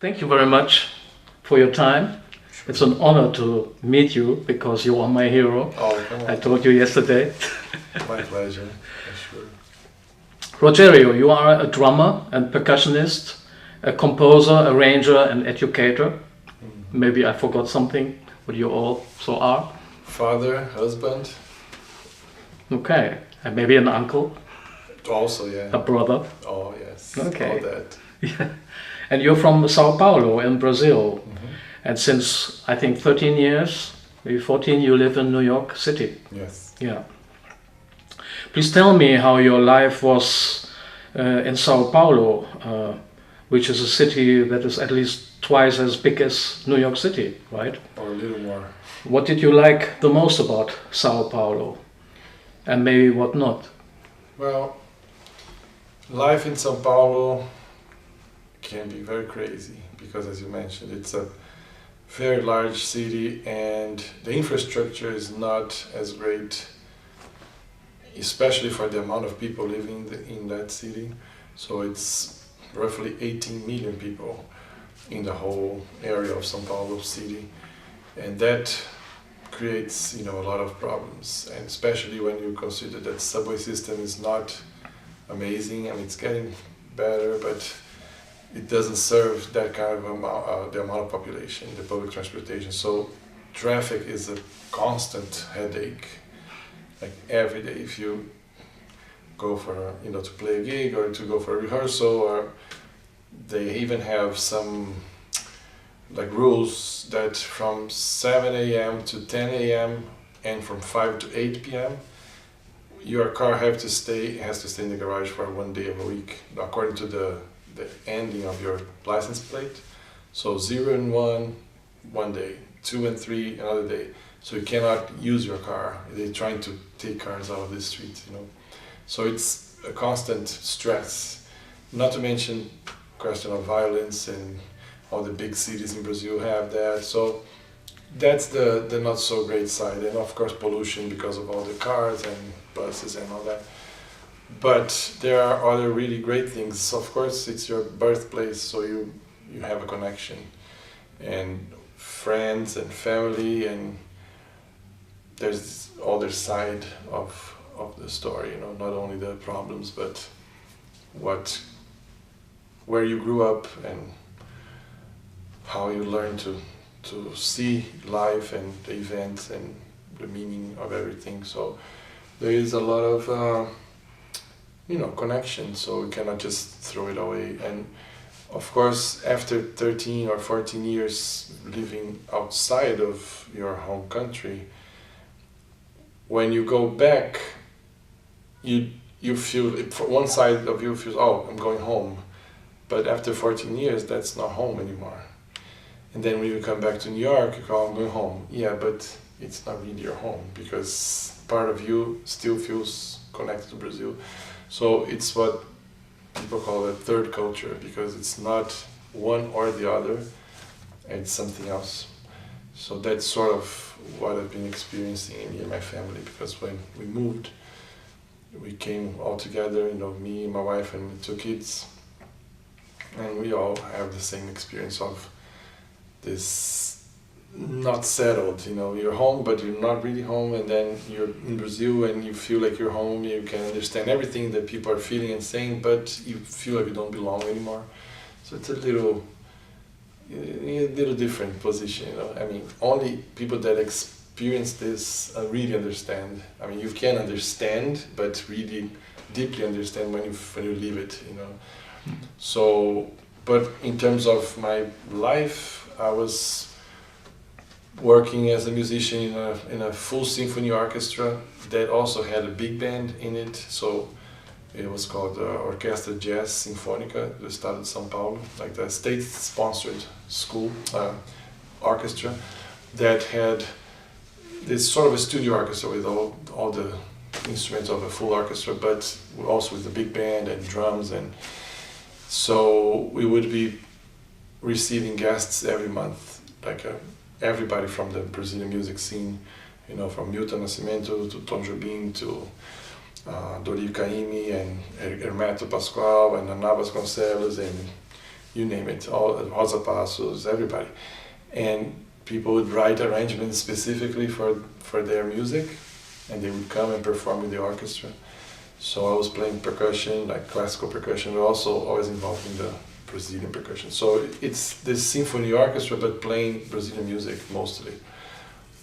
Thank you very much for your time. It's an honor to meet you because you are my hero. Oh, come on. I told you yesterday. My pleasure. Sure. Rogerio, you are a drummer and percussionist, a composer, arranger, and educator. Mm-hmm. Maybe I forgot something, but you also are. Father, husband. Okay, and maybe an uncle. Also, yeah. A brother. Oh, yes. Okay. All that. Yeah. And you're from Sao Paulo in Brazil. Mm-hmm. And since, I think, 13 years, maybe 14, you live in New York City. Yes. Yeah. Please tell me how your life was in Sao Paulo, which is a city that is at least twice as big as New York City, right? Or a little more. What did you like the most about Sao Paulo? And maybe what not? Well, life in Sao Paulo can be very crazy because, as you mentioned, it's a very large city and the infrastructure is not as great, especially for the amount of people living in that city. So it's roughly 18 million people in the whole area of Sao Paulo city, and that creates, a lot of problems, and especially when you consider that subway system is not amazing. I mean, it's getting better, but it doesn't serve that kind of amount, the amount of population, the public transportation. So traffic is a constant headache, like every day. If you go for, to play a gig or to go for a rehearsal, or they even have some like rules that from 7 a.m. to 10 a.m. and from 5 to 8 p.m. your car has to stay in the garage for 1 day of a week, according to the ending of your license plate. So 0 and 1 day, 2 and 3 another day. So you cannot use your car. They're trying to take cars out of the street, So it's a constant stress. Not to mention question of violence, and all the big cities in Brazil have that. So that's the not so great side. And of course pollution because of all the cars and buses and all that. But there are other really great things. Of course, it's your birthplace, so you have a connection, and friends and family, and there's this other side of the story. Not only the problems, but where you grew up and how you learn to see life and the events and the meaning of everything. So there is a lot of connection, so you cannot just throw it away. And of course, after 13 or 14 years living outside of your home country, when you go back, you feel, for one side of you feels, oh, I'm going home. But after 14 years, that's not home anymore. And then when you come back to New York, you go, oh, I'm going home. Yeah, but it's not really your home, because part of you still feels connected to Brazil. So it's what people call a third culture, because it's not one or the other, it's something else. So that's sort of what I've been experiencing in me and my family, because when we moved, we came all together, me, my wife, and 2 kids, and we all have the same experience of this not settled, you're home but you're not really home, and then you're in Brazil and you feel like you're home, you can understand everything that people are feeling and saying, but you feel like you don't belong anymore. So it's a little different position, I mean, only people that experience this really understand. I mean, you can understand, but really deeply understand when you live it, So, but in terms of my life, I was working as a musician in a full symphony orchestra that also had a big band in it. So it was called Orquestra Jazz Sinfônica do Estado de São Paulo, like the state-sponsored school orchestra that had this sort of a studio orchestra with all the instruments of a full orchestra, but also with the big band and drums. And so we would be receiving guests every month, like everybody from the Brazilian music scene, from Milton, Nascimento to Tom Jobim to Dori Caymmi and Hermeto Pascoal and Naná Vasconcelos and you name it, all Rosa Passos, everybody. And people would write arrangements specifically for their music, and they would come and perform with the orchestra. So I was playing percussion, like classical percussion, but also always involved in the Brazilian percussion. So it's this symphony orchestra, but playing Brazilian music mostly,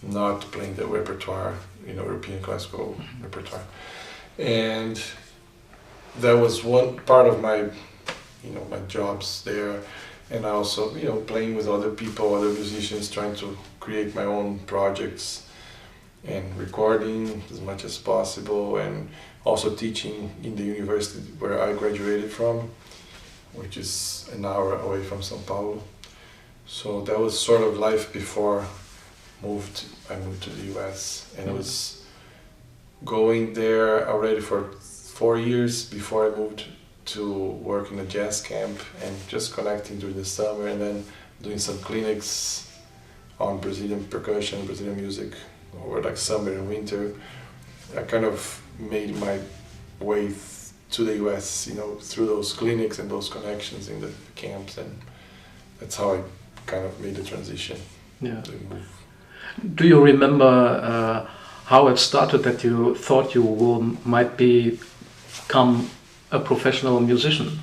not playing the repertoire, European classical repertoire. And that was one part of my, my jobs there. And also, playing with other people, other musicians, trying to create my own projects and recording as much as possible, and also teaching in the university where I graduated from, which is an hour away from Sao Paulo. So that was sort of life before I moved to the US, and I was going there already for 4 years before I moved to work in a jazz camp and just connecting during the summer, and then doing some clinics on Brazilian percussion, Brazilian music, over like summer and winter. I kind of made my way to the US, through those clinics and those connections in the camps, and that's how I kind of made the transition. Yeah. To move. Do you remember how it started that you thought you might become a professional musician?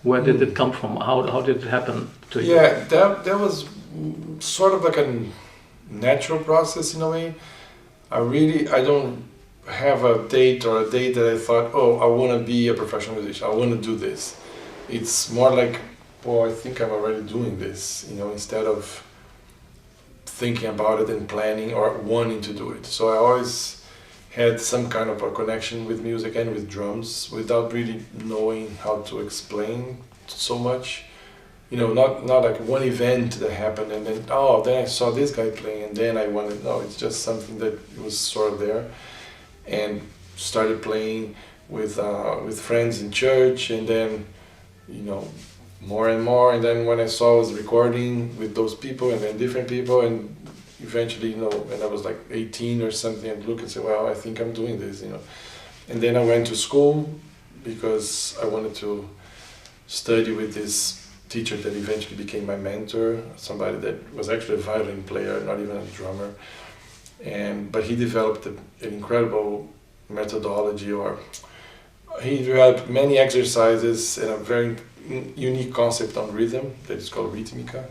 Where did it come from? How did it happen to you? Yeah, that was sort of like a natural process in a way. I don't have a date that I thought, I want to be a professional musician, I want to do this. It's more like, I think I'm already doing this, instead of thinking about it and planning or wanting to do it. So I always had some kind of a connection with music and with drums without really knowing how to explain so much. Not like one event that happened and then I saw this guy playing and then I wanted. No, it's just something that was sort of there, and started playing with friends in church, and then more and more, and then when I saw I was recording with those people and then different people, and eventually when I was like 18 or something, I'd look and say, well, I think I'm doing this, and then I went to school because I wanted to study with this teacher that eventually became my mentor, somebody that was actually a violin player, not even a drummer, but he developed an incredible methodology, or he developed many exercises and a very unique concept on rhythm that is called Ritmica,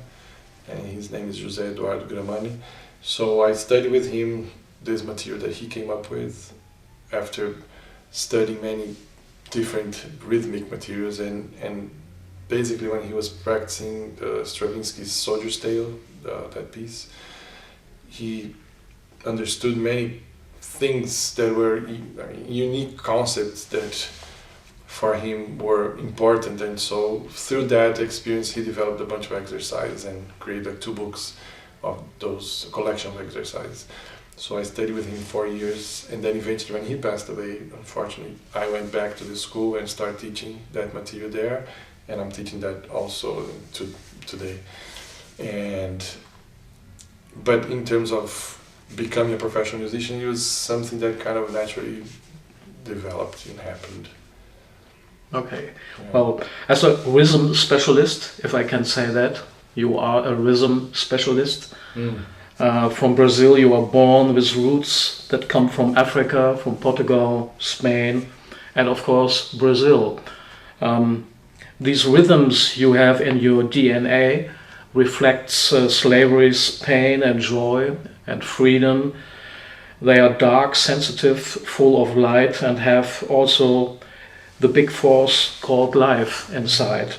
and his name is José Eduardo Gramani. So I studied with him this material that he came up with after studying many different rhythmic materials, and basically when he was practicing Stravinsky's Soldier's Tale, that piece, he understood many things that were unique concepts that for him were important, and so through that experience he developed a bunch of exercises and created like 2 books of those collection of exercises. So I studied with him 4 years, and then eventually when he passed away, unfortunately, I went back to the school and started teaching that material there, and I'm teaching that also today. But in terms of becoming a professional musician, it was something that kind of naturally developed and happened. Okay. Yeah. Well, as a rhythm specialist, if I can say that, you are a rhythm specialist. From Brazil, you are born with roots that come from Africa, from Portugal, Spain, and of course Brazil. These rhythms you have in your DNA reflects slavery's pain and joy and freedom. They are dark, sensitive, full of light, and have also the big force called life inside.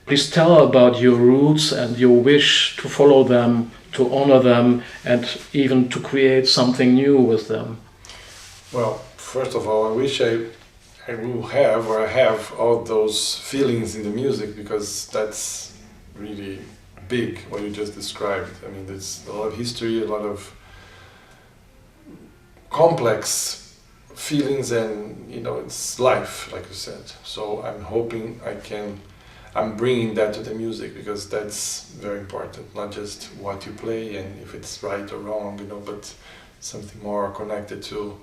Please tell about your roots and your wish to follow them, to honor them, and even to create something new with them. Well, first of all, I wish I will have, or I have, all those feelings in the music, because that's really big, what you just described. I mean, there's a lot of history, a lot of complex feelings, and it's life, like you said. So I'm hoping I'm bringing that to the music, because that's very important. Not just what you play and if it's right or wrong, but something more connected to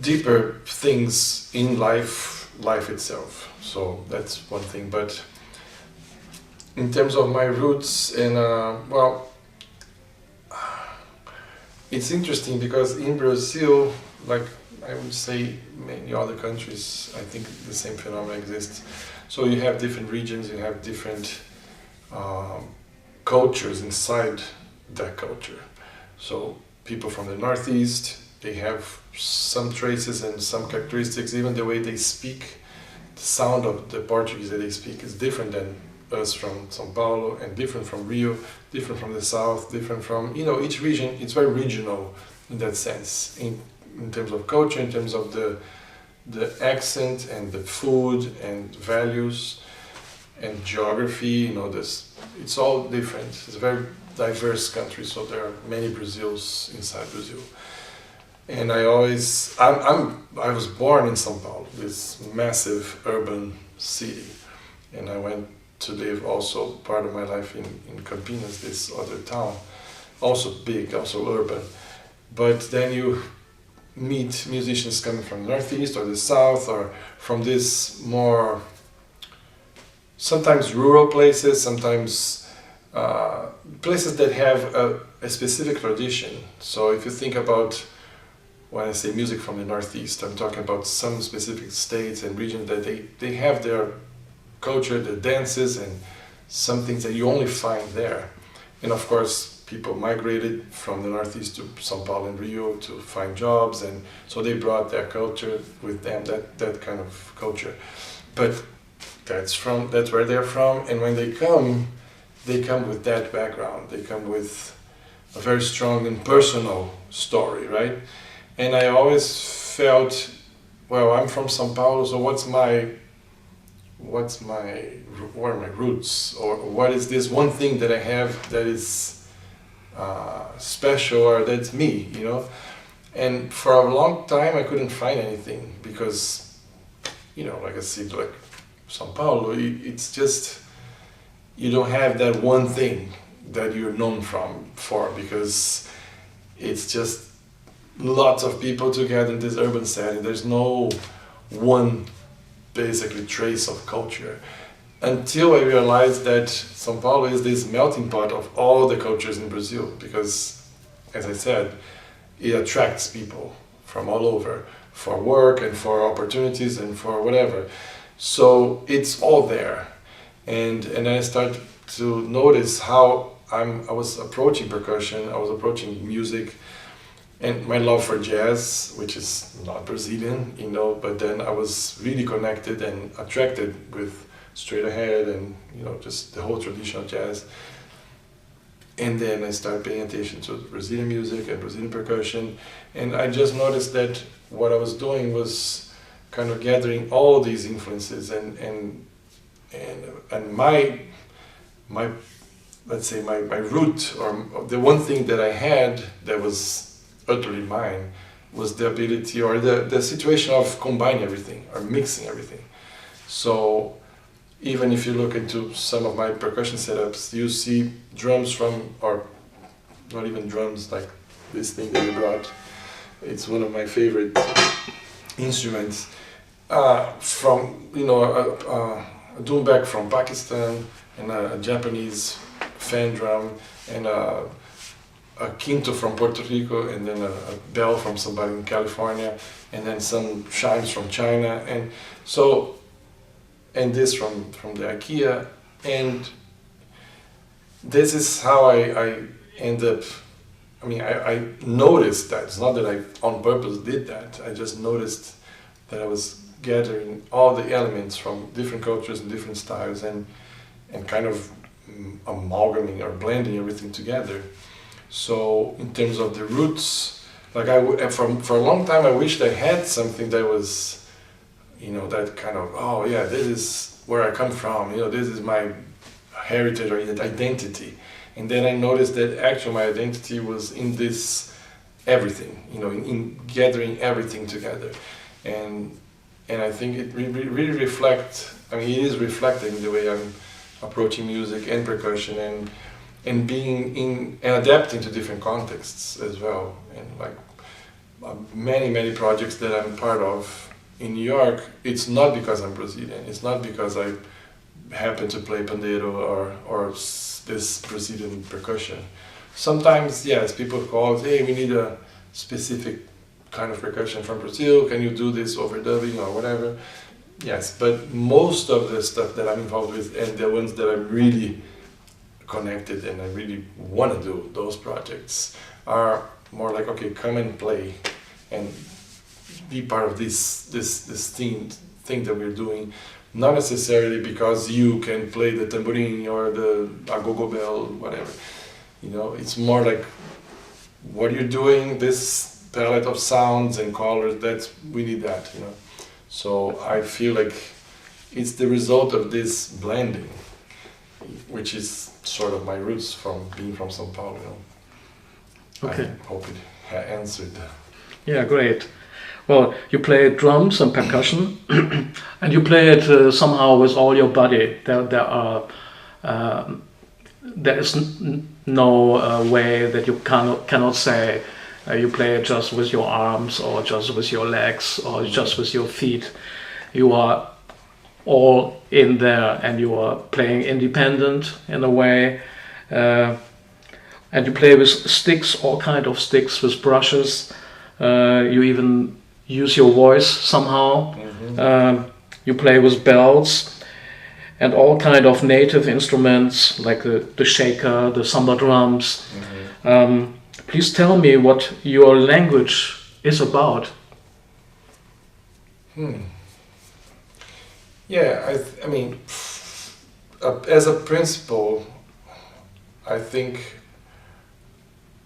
deeper things in life, life itself. So that's one thing. But in terms of my roots, and well, it's interesting because in Brazil, like I would say many other countries, I think the same phenomenon exists. So you have different regions, you have different cultures inside that culture. So people from the Northeast, they have some traces and some characteristics, even the way they speak, the sound of the Portuguese that they speak is different than us from Sao Paulo, and different from Rio, different from the South, different from, you know, each region, it's very regional in that sense, in terms of culture, in terms of the accent and the food and values and geography, you know, this, it's all different. It's a very diverse country, so there are many Brazils inside Brazil. And I was born in Sao Paulo, this massive urban city, and I went to live also part of my life in Campinas, this other town, also big, also urban. But then you meet musicians coming from the Northeast or the South, or from this more, sometimes rural places, sometimes places that have a specific tradition. So if you think about, when I say music from the Northeast, I'm talking about some specific states and regions that they have their culture, their dances, and some things that you only find there. And of course, people migrated from the Northeast to Sao Paulo and Rio to find jobs, and so they brought their culture with them, that kind of culture. But that's where they're from, and when they come with that background. They come with a very strong and personal story, right? And I always felt, well, I'm from Sao Paulo, so what are my roots, or what is this one thing that I have that is special, or that's me, you know? And for a long time I couldn't find anything, because, you know, like I said, like Sao Paulo, it's just, you don't have that one thing that you're known for, because it's just lots of people together in this urban setting. There's no one basically trace of culture, until I realized that Sao Paulo is this melting pot of all the cultures in Brazil, because, as I said, it attracts people from all over for work and for opportunities and for whatever. So it's all there. And then I started to notice how I was approaching percussion, I was approaching music, and my love for jazz, which is not Brazilian, you know, but then I was really connected and attracted with straight ahead and, you know, just the whole tradition of jazz. And then I started paying attention to Brazilian music and Brazilian percussion, and I just noticed that what I was doing was kind of gathering all these influences, and my let's say my root, or the one thing that I had that was utterly mine, was the ability, or the situation of combining everything or mixing everything. So even if you look into some of my percussion setups, you see drums from, or not even drums, like this thing that you brought. It's one of my favorite instruments, from, you know, a doumbek from Pakistan, and a Japanese fan drum, and a quinto from Puerto Rico, and then a bell from somebody in California, and then some chimes from China, and so, and this from the IKEA, and this is how I end up. I mean, I noticed that. It's not that I on purpose did that. I just noticed that I was gathering all the elements from different cultures and different styles, and kind of amalgamating or blending everything together. So in terms of the roots, like for a long time I wished I had something that was, you know, that kind of, oh yeah, this is where I come from, you know, this is my heritage or identity. And then I noticed that actually my identity was in this everything, you know, in gathering everything together. And I think it really reflects, I mean, it is reflecting the way I'm approaching music and percussion, and being in and adapting to different contexts as well. And like many projects that I'm part of, in New York, it's not because I'm Brazilian. It's not because I happen to play pandeiro or this Brazilian percussion. Sometimes, yes, people call, hey, we need a specific kind of percussion from Brazil. Can you do this overdubbing or whatever? Yes, but most of the stuff that I'm involved with and the ones that I'm really connected and I really want to do, those projects are more like, okay, come and play and be part of this thing that we're doing. Not necessarily because you can play the tambourine or the agogo bell, whatever. You know, it's more like what you're doing, this palette of sounds and colors, we need that, you know. So I feel like it's the result of this blending, which is sort of my roots from being from Sao Paulo, you know. Okay. I hope it answered. Yeah, great. Well, you play drums and percussion, and you play it somehow with all your body. There is no way that you cannot say you play it just with your arms or just with your legs or just with your feet. You are all in there and you are playing independent in a way. And you play with sticks, all kind of sticks, with brushes. You even use your voice somehow. Mm-hmm. You play with bells and all kind of native instruments like the shaker, the samba drums. Mm-hmm. Please tell me what your language is about. Yeah, I mean, as a principle, I think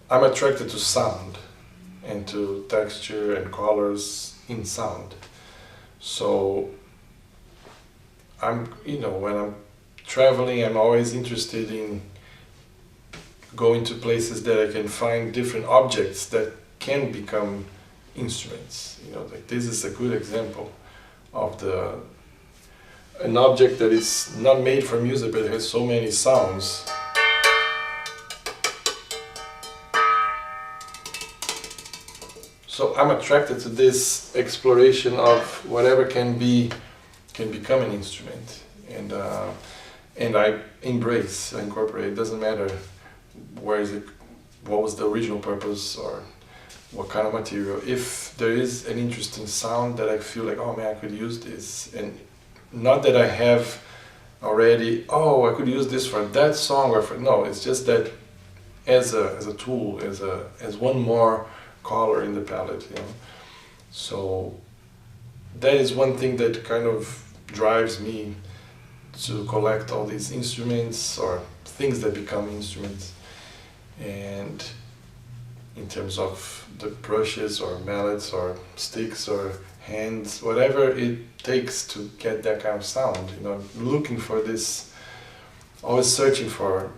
I'm attracted to sound and to texture and colors in sound. So when I'm traveling, I'm always interested in going to places that I can find different objects that can become instruments. You know, like this is a good example of an object that is not made for music, but it has so many sounds. So I'm attracted to this exploration of whatever can become an instrument, and I incorporate. It doesn't matter what was the original purpose or what kind of material. If there is an interesting sound that I feel like, oh man, I could use this, and not that I have already, I could use this for that song no, it's just that as a tool, as one more color in the palette, you know. So that is one thing that kind of drives me to collect all these instruments or things that become instruments. And in terms of the brushes or mallets or sticks or hands, whatever it takes to get that kind of sound, you know, looking for this, always searching for,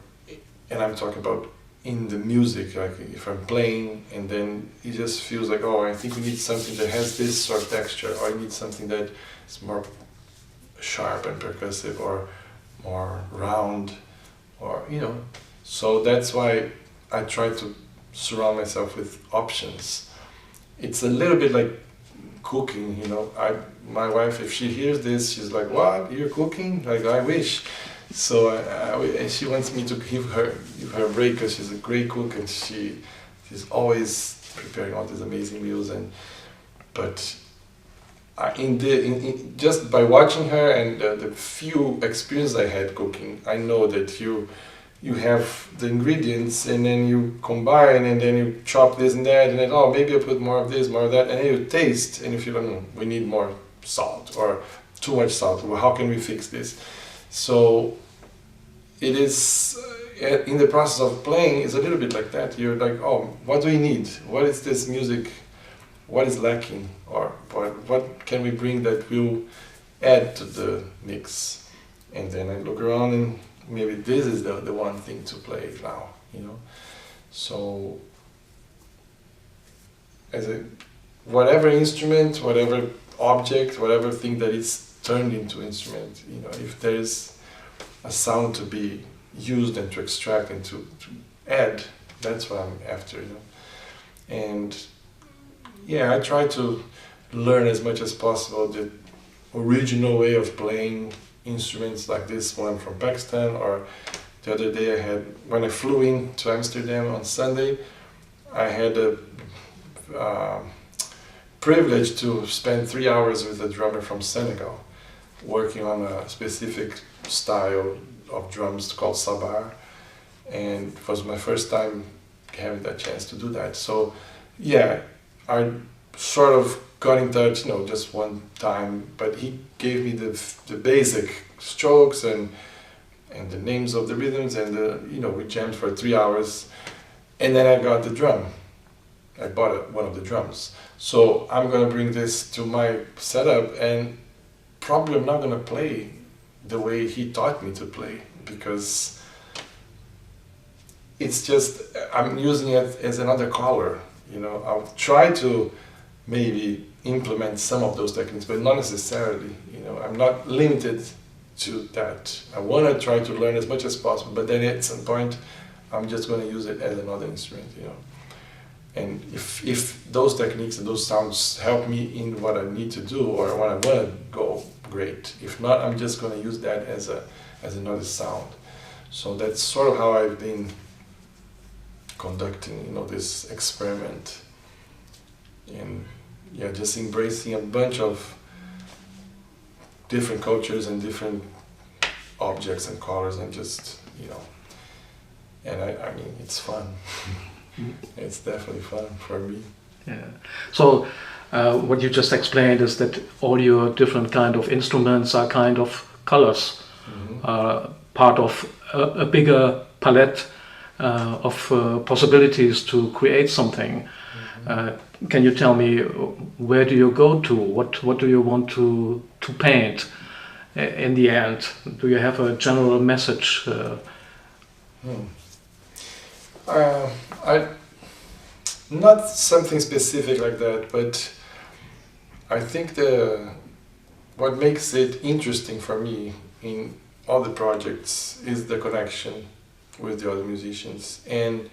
and I'm talking about in the music, like if I'm playing and then it just feels like, I think we need something that has this sort of texture, or I need something that is more sharp and percussive or more round, or, you know. So that's why I try to surround myself with options. It's a little bit like cooking, you know. My wife, if she hears this, she's like, "What? You're cooking? Like, I wish." So and she wants me to give her a break because she's a great cook and she's always preparing all these amazing meals. But just by watching her and the few experiences I had cooking, I know that you have the ingredients and then you combine and then you chop this and that and then maybe I put more of this, more of that, and then you taste and you feel, we need more salt or too much salt. Well, how can we fix this? So it is in the process of playing. It's a little bit like that. You're like, what do we need? What is this music? What is lacking? Or what can we bring that will add to the mix? And then I look around and maybe this is the one thing to play now, you know. So whatever instrument, whatever object, whatever thing that is turned into instrument, you know, if there is a sound to be used and to extract and to add, that's what I'm after, you know. And yeah, I try to learn as much as possible the original way of playing instruments like this one from Pakistan. Or the other day when I flew in to Amsterdam on Sunday, I had a privilege to spend 3 hours with a drummer from Senegal, working on a specific style of drums called Samba, and it was my first time having that chance to do that. So yeah, I sort of got in touch, just one time, but he gave me the basic strokes and the names of the rhythms, and we jammed for 3 hours, and then I got the drum. I bought one of the drums. So I'm gonna bring this to my setup, and probably I'm not gonna play the way he taught me to play, because it's just, I'm using it as another color. I'll try to maybe implement some of those techniques, but not necessarily. I'm not limited to that. I want to try to learn as much as possible, but then at some point I'm just going to use it as another instrument. And if those techniques and those sounds help me in what I need to do or what I want to go, great. If not, I'm just going to use that as another sound. So that's sort of how I've been conducting, this experiment, and just embracing a bunch of different cultures and different objects and colors, and just, and I mean, it's fun. It's definitely fun for me. Yeah. So what you just explained is that all your different kind of instruments are kind of colors, part of a bigger palette of possibilities to create something. Can you tell me, where do you go to? What do you want to paint in the end? Do you have a general message? Not something specific like that, but I think what makes it interesting for me in all the projects is the connection with the other musicians and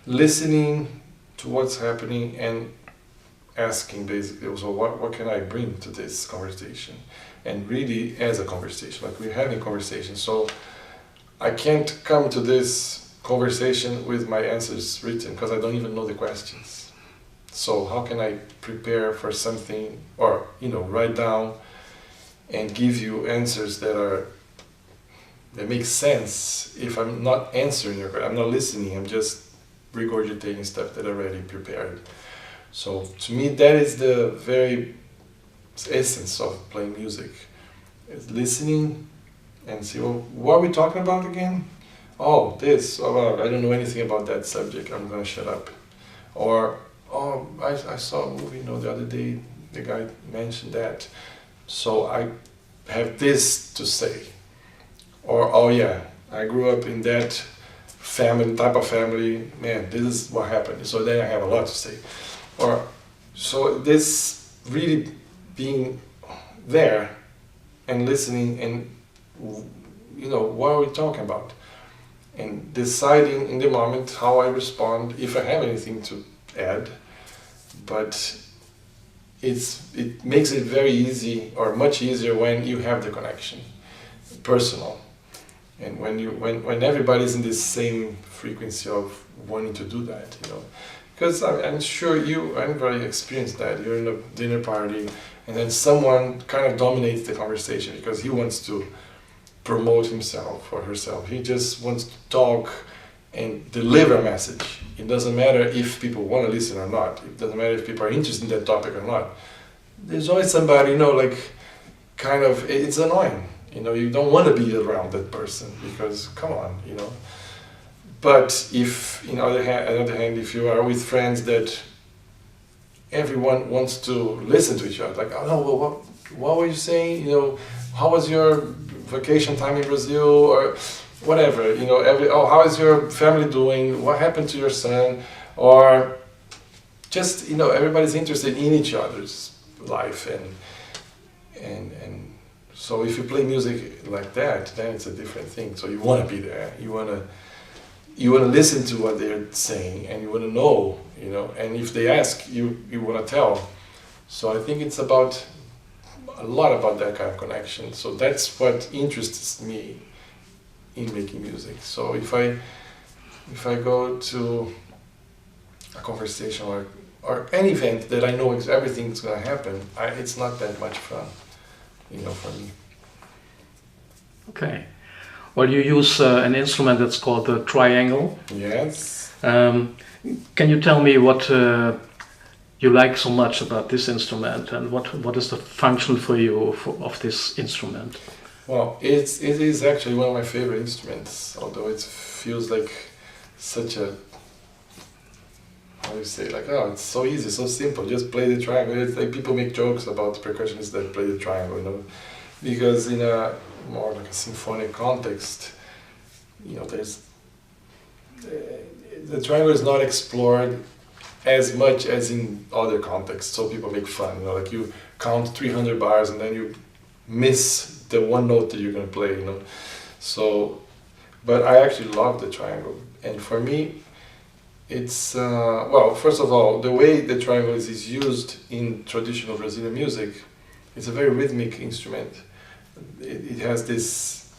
listening to what's happening and asking basically, so what can I bring to this conversation? And really as a conversation, like we're having conversation. So I can't come to this conversation with my answers written because I don't even know the questions. So how can I prepare for something, or write down and give you answers that make sense if I'm not answering your question, I'm not listening, I'm just regurgitating stuff that I already prepared. So to me that is the very essence of playing music. It's listening and see, well, what are we talking about again? Oh, this, well, I don't know anything about that subject, I'm gonna shut up. Or, oh, I saw a movie, the other day, the guy mentioned that, so I have this to say. Or, oh yeah, I grew up in that type of family, man, this is what happened, so then I have a lot to say. Or, so this really being there and listening and, what are we talking about? And deciding in the moment how I respond, if I have anything to add. But it makes it very easy, or much easier, when you have the connection, personal. And when everybody's in this same frequency of wanting to do that, because I'm sure I'm very experienced that. You're in a dinner party, and then someone kind of dominates the conversation because he wants to promote himself or herself. He just wants to talk and deliver a message. It doesn't matter if people want to listen or not. It doesn't matter if people are interested in that topic or not. There's always somebody, it's annoying. You don't want to be around that person because, come on, But if, on the other hand, if you are with friends that everyone wants to listen to each other, like, oh no, well, what were you saying? How was your vacation time in Brazil, or whatever? How is your family doing? What happened to your son? Or just, everybody's interested in each other's life, and so if you play music like that, then it's a different thing. So you want to be there. You want to listen to what they're saying, and you want to know, and if they ask, you want to tell. So I think it's about a lot about that kind of connection. So that's what interests me in making music. So if I go to a conversation or any event that I know everything's gonna happen, it's not that much fun, for me. Okay. Well, you use an instrument that's called the triangle. Yes. Can you tell me what you like so much about this instrument, and what is the function for you of this instrument? Well, it is actually one of my favorite instruments, although it feels like such a, how do you say, like, oh, it's so easy, so simple, just play the triangle. It's like people make jokes about percussionists that play the triangle, because in a more like a symphonic context, there's the triangle is not explored as much as in other contexts, so people make fun, like you count 300 bars and then you miss the one note that you're going to play, So, but I actually love the triangle, and for me, it's, well, first of all, the way the triangle is used in traditional Brazilian music, it's a very rhythmic instrument. It has this,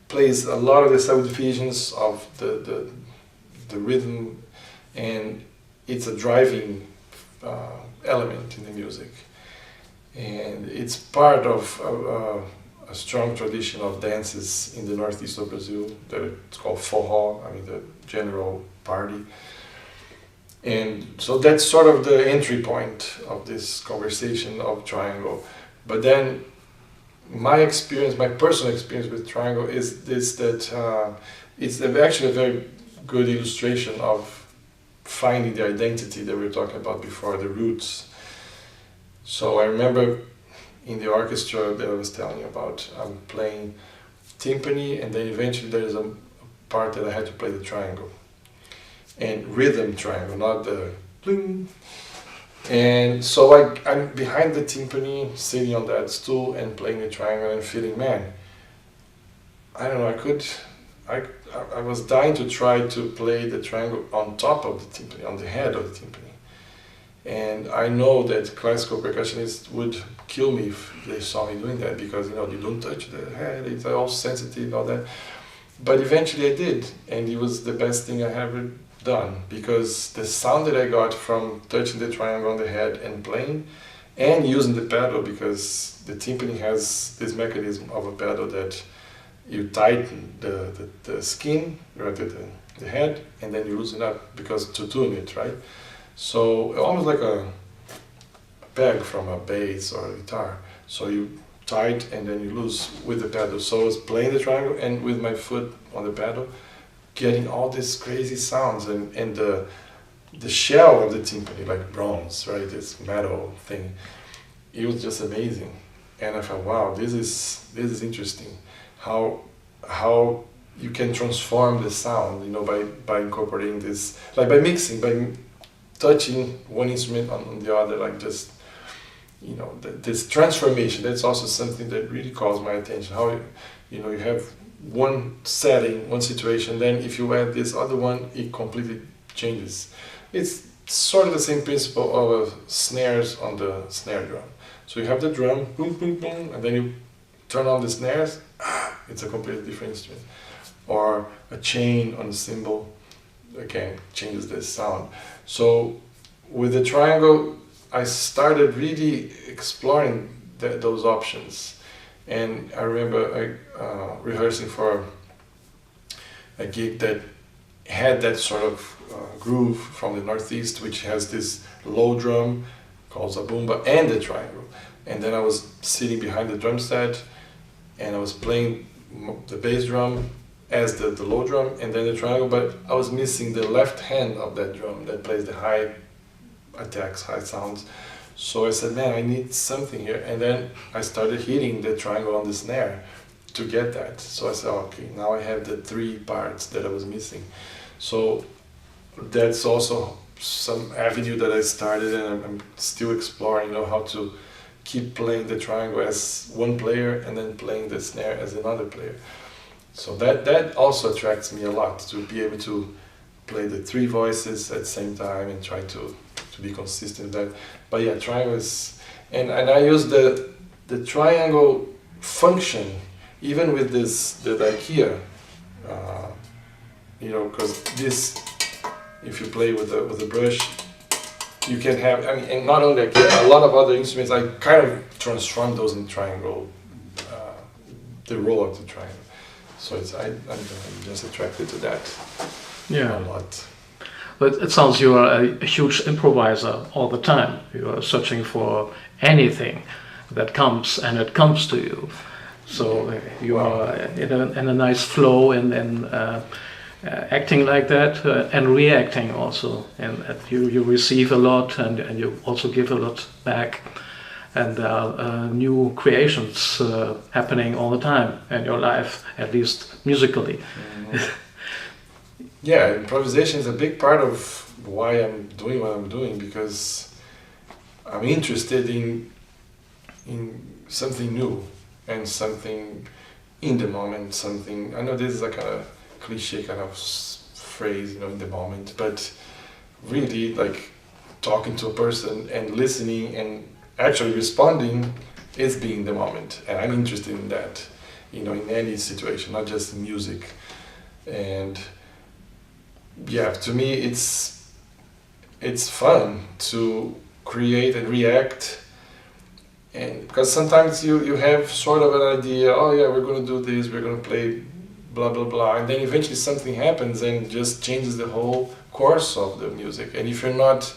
plays a lot of the subdivisions of the rhythm, and it's a driving element in the music. And it's part of a strong tradition of dances in the northeast of Brazil that it's called forró, the general party. And so that's sort of the entry point of this conversation of triangle. But then my personal experience with triangle is this, that it's actually a very good illustration of finding the identity that we were talking about before, the roots. So I remember in the orchestra that I was telling you about, I'm playing timpani, and then eventually there is a part that I had to play the triangle. And rhythm triangle, not the bling. And so I'm behind the timpani, sitting on that stool and playing the triangle and feeling, man, I don't know, I was dying to try to play the triangle on top of the timpani, on the head of the timpani. And I know that classical percussionists would kill me if they saw me doing that, because you don't touch the head, it's all sensitive, all that. But eventually I did, and it was the best thing I ever done, because the sound that I got from touching the triangle on the head and playing, and using the pedal, because the timpani has this mechanism of a pedal that you tighten the skin, right, the head, and then you loosen up, because to tune it, right? So almost like a peg from a bass or a guitar. So you tight and then you loose with the pedal. So I was playing the triangle and with my foot on the pedal, getting all these crazy sounds, and the shell of the timpani, like bronze, right? This metal thing. It was just amazing, and I thought, wow, this is interesting. How you can transform the sound, by incorporating this, like by mixing, by touching one instrument on the other, like just, this transformation. That's also something that really calls my attention. How, you have one setting, one situation, then if you add this other one, it completely changes. It's sort of the same principle of snares on the snare drum. So you have the drum, boom, boom, boom, and then you turn on the snares, it's a completely different instrument. Or a chain on a cymbal, again, changes the sound. So with the triangle, I started really exploring those options. And I remember rehearsing for a gig that had that sort of groove from the Northeast, which has this low drum called zabumba and the triangle. And then I was sitting behind the drum set, and I was playing the bass drum as the low drum, and then the triangle, but I was missing the left hand of that drum that plays the high attacks, high sounds. So I said, man, I need something here. And then I started hitting the triangle on the snare to get that. So I said, okay, now I have the three parts that I was missing. So that's also some avenue that I started, and I'm still exploring, how to keep playing the triangle as one player and then playing the snare as another player. So that also attracts me a lot, to be able to play the three voices at the same time and try to to be consistent with that. But yeah, triangles, and I use the triangle function even with this like here, you know, because this, if you play with the brush, you can have, I mean, and not only like a lot of other instruments, I kind of transform those in triangle, the role of the triangle. So it's I'm just attracted to that a lot. But it sounds you are a huge improviser all the time. You are searching for anything that comes, and it comes to you. So you are in a nice flow and acting like that and reacting also. And you receive a lot and you also give a lot back. And there are new creations happening all the time in your life, at least musically. Yeah, improvisation is a big part of why I'm doing what I'm doing, because I'm interested in something new and something in the moment, something, I know this is a kind of cliche kind of phrase, you know, in the moment, but really like talking to a person and listening and actually responding is being the moment, and I'm interested in that, you know, in any situation, not just music. And yeah, to me it's fun to create and react, and because sometimes you have sort of an idea, oh yeah, we're going to do this, we're going to play blah blah blah, and then eventually something happens and just changes the whole course of the music, and if you're not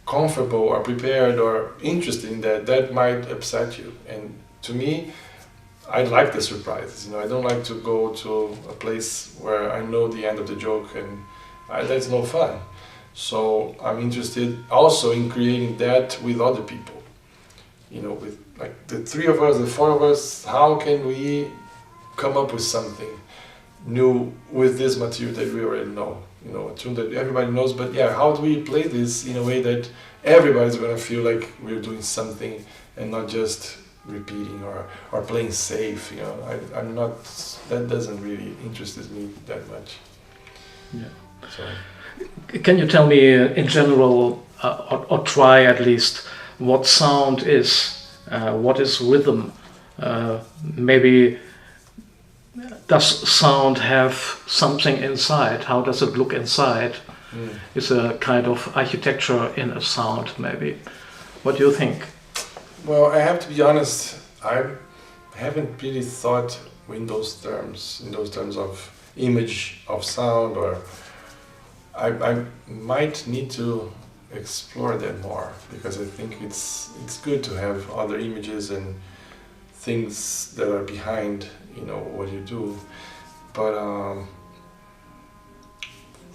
comfortable or prepared or interested in that, that might upset you. And to me, I like the surprises, you know, I don't like to go to a place where I know the end of the joke, and that's no fun. So I'm interested also in creating that with other people, you know, with like the three of us, the four of us, how can we come up with something new with this material that we already know, you know, a tune that everybody knows, but yeah, how do we play this in a way that everybody's gonna feel like we're doing something and not just repeating or playing safe, you know. I'm not, that doesn't really interest me that much. Yeah. So. Can you tell me in general, or try at least, what sound is, what is rhythm? Maybe does sound have something inside? How does it look inside? Is a kind of architecture in a sound, maybe? What do you think? Well, I have to be honest, I haven't really thought in those terms of image of sound, or I might need to explore that more, because I think it's good to have other images and things that are behind, you know, what you do. But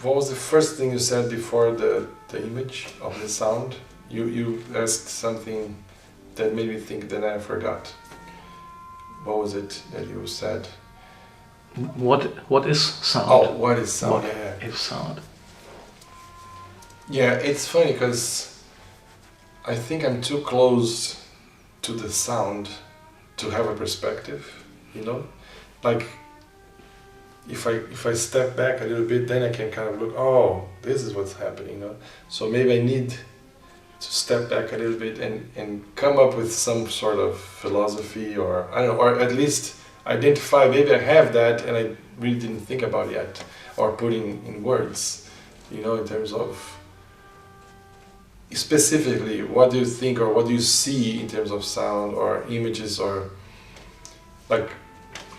what was the first thing you said before the image of the sound? You asked something that made me think, that I forgot. What was it that you said? What is sound? Oh, what is sound? What is sound? Yeah, it's funny because I think I'm too close to the sound to have a perspective, you know? Like, if I step back a little bit, then I can kind of look, oh, this is what's happening, you know? So maybe I need to step back a little bit and come up with some sort of philosophy, or I don't know, or at least identify, maybe I have that and I really didn't think about it yet, or putting in words, you know, in terms of specifically what do you think or what do you see in terms of sound or images, or like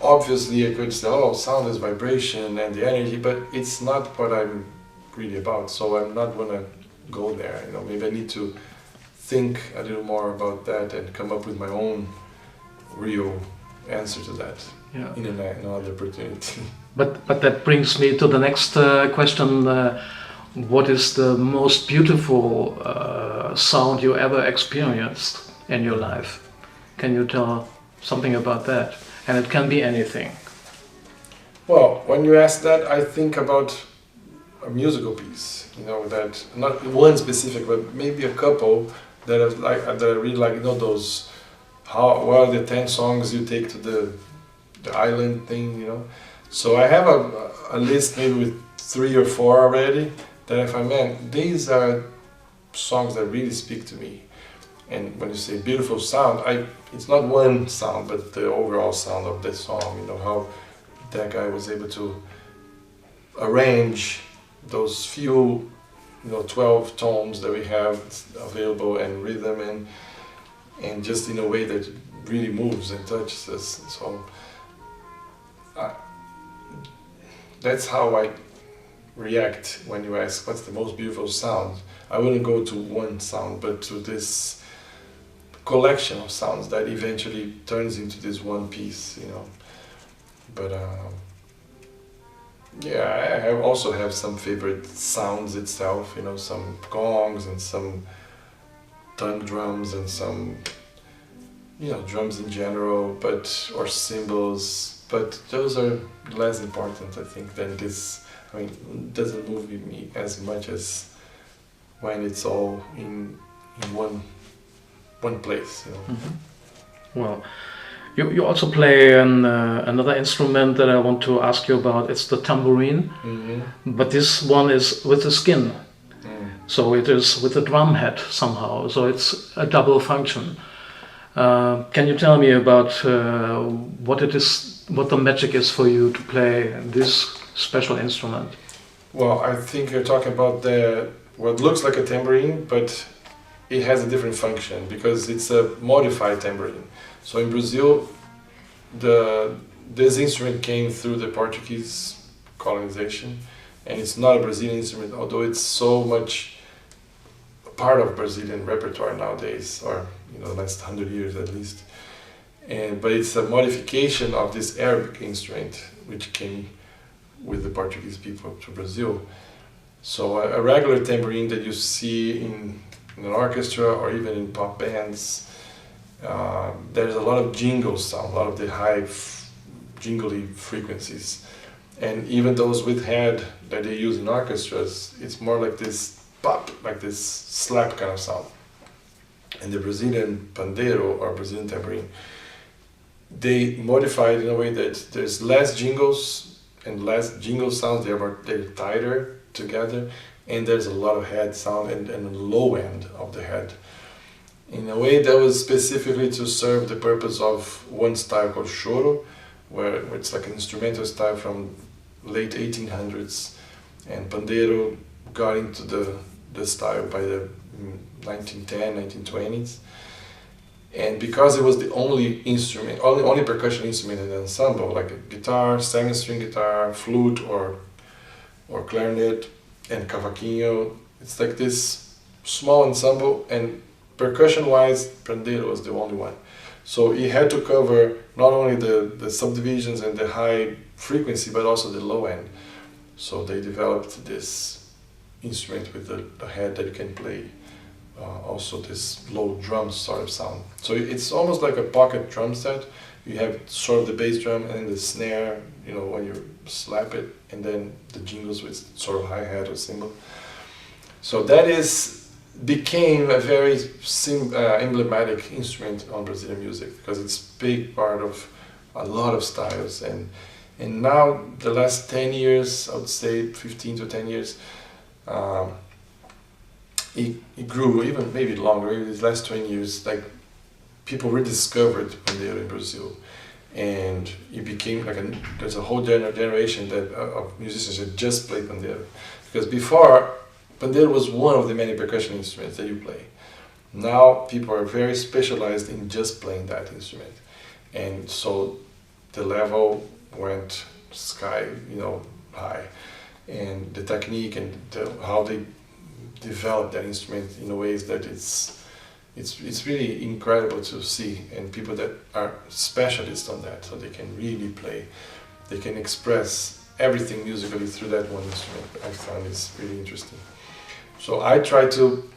obviously I could say, oh, sound is vibration and the energy, but it's not what I'm really about, so I'm not gonna go there, you know. Maybe I need to think a little more about that and come up with my own real answer to that in another opportunity. But that brings me to the next question. What is the most beautiful sound you ever experienced in your life? Can you tell something about that? And it can be anything. Well, when you ask that, I think about a musical piece, you know, that not one specific, but maybe a couple that I really like, you know, those, what are the 10 songs you take to the island thing, you know. So I have a list maybe with 3 or 4 already, that if I meant, these are songs that really speak to me. And when you say beautiful sound, it's not one sound, but the overall sound of the song, you know, how that guy was able to arrange those few, you know, 12 tones that we have available and rhythm and just in a way that really moves and touches us. So that's how I react when you ask what's the most beautiful sound. I wouldn't go to one sound, but to this collection of sounds that eventually turns into this one piece, you know. But yeah, I also have some favorite sounds itself, you know, some gongs and some tongue drums and some, you know, drums in general, or cymbals, but those are less important, I think, than this. I mean, it doesn't move me as much as when it's all in one place, you know. Mm-hmm. Well, you also play another instrument that I want to ask you about. It's the tambourine, but this one is with the skin. So it is with a drum head somehow, so it's a double function. Can you tell me about what it is, what the magic is for you to play this special instrument? Well, I think you're talking about what looks like a tambourine, but it has a different function because it's a modified tambourine. So in Brazil, this instrument came through the Portuguese colonization, and it's not a Brazilian instrument, although it's so much part of Brazilian repertoire nowadays, or you know, the last 100 years at least. But it's a modification of this Arabic instrument, which came with the Portuguese people to Brazil. So a regular tambourine that you see in an orchestra or even in pop bands, there's a lot of jingle sound, a lot of the high jingly frequencies. And even those with head that they use in orchestras, it's more like this pop, like this slap kind of sound. And the Brazilian pandeiro or Brazilian tambourine, they modify it in a way that there's less jingles and less jingle sounds, they're tighter together, and there's a lot of head sound and a low end of the head. In a way that was specifically to serve the purpose of one style called choro, where it's like an instrumental style from late 1800s, and pandeiro got into the style by the 1910, 1920s. And because it was the only instrument, only percussion instrument in the ensemble, like a guitar, second-string guitar, flute, or clarinet, and cavaquinho, it's like this small ensemble, and percussion-wise, pandeiro was the only one. So he had to cover not only the subdivisions and the high frequency, but also the low end. So they developed this instrument with the head that you can play. Also this low drum sort of sound. So it's almost like a pocket drum set. You have sort of the bass drum and the snare, you know, when you slap it, and then the jingles with sort of hi-hat or cymbal. So that became a very emblematic instrument on Brazilian music because it's a big part of a lot of styles. And now the last 10 years, I would say 15 to 10 years, it grew, even maybe longer, maybe these last 20 years, like people rediscovered pandeiro in Brazil, and it became like there's a whole generation of musicians that just play pandeiro, because before pandeiro was one of the many percussion instruments that you play. Now people are very specialized in just playing that instrument, and so the level went sky, you know, high, and the technique and how they develop that instrument in ways that it's really incredible to see, and people that are specialists on that, so they can really play, they can express everything musically through that one instrument. I found it's really interesting. So I try to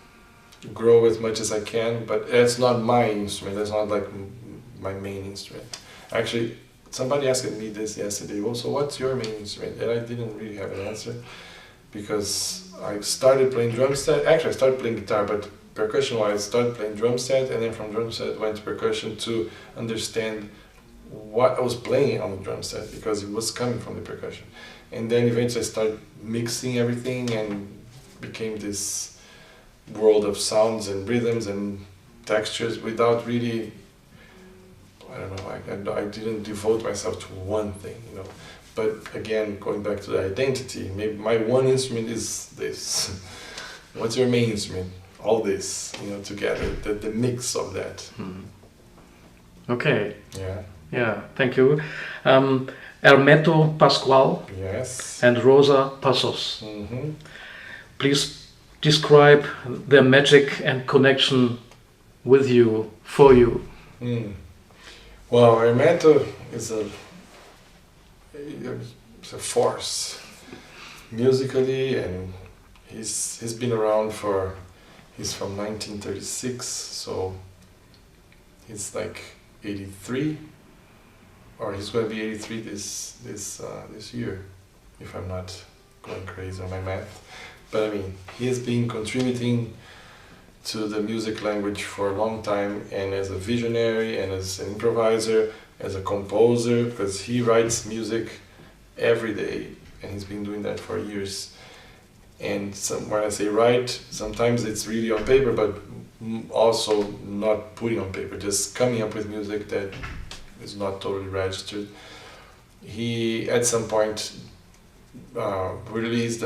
grow as much as I can, but that's not my instrument, that's not like my main instrument. Actually, somebody asked me this yesterday, well, so what's your main instrument? And I didn't really have an answer, because I started playing drum set. Actually, I started playing guitar, but percussion-wise, I started playing drum set, and then from drum set went to percussion to understand what I was playing on the drum set, because it was coming from the percussion. And then eventually I started mixing everything and became this world of sounds and rhythms and textures without really, I don't know, I didn't devote myself to one thing, you know. But again, going back to the identity, maybe my one instrument is this. What's your main instrument? All this, you know, together, the mix of that. Okay. Yeah. Yeah, thank you. Hermeto Pascual Yes. and Rosa Passos. Please describe their magic and connection with you, for you. Well, Hermeto is a force musically, and he's been around he's from 1936, so he's like 83, or he's going to be 83 this year, if I'm not going crazy on my math. But I mean, he has been contributing to the music language for a long time, and as a visionary and as an improviser, as a composer, because he writes music every day, and he's been doing that for years. And when I say write, sometimes it's really on paper, but also not putting on paper, just coming up with music that is not totally registered. He, at some point, released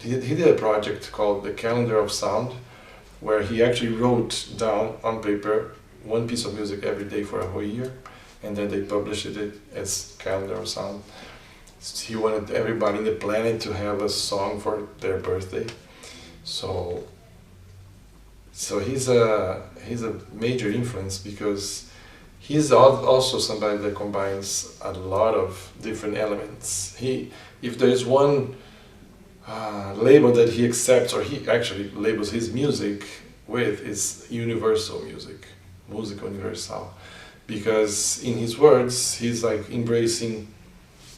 he did a project called The Calendar of Sound, where he actually wrote down on paper one piece of music every day for a whole year, and then they published it as Calendar of Sound. He wanted everybody in the planet to have a song for their birthday, so he's a major influence, because he's also somebody that combines a lot of different elements. If there is one label that he accepts, or he actually labels his music with, is universal music, música universal, because in his words he's like embracing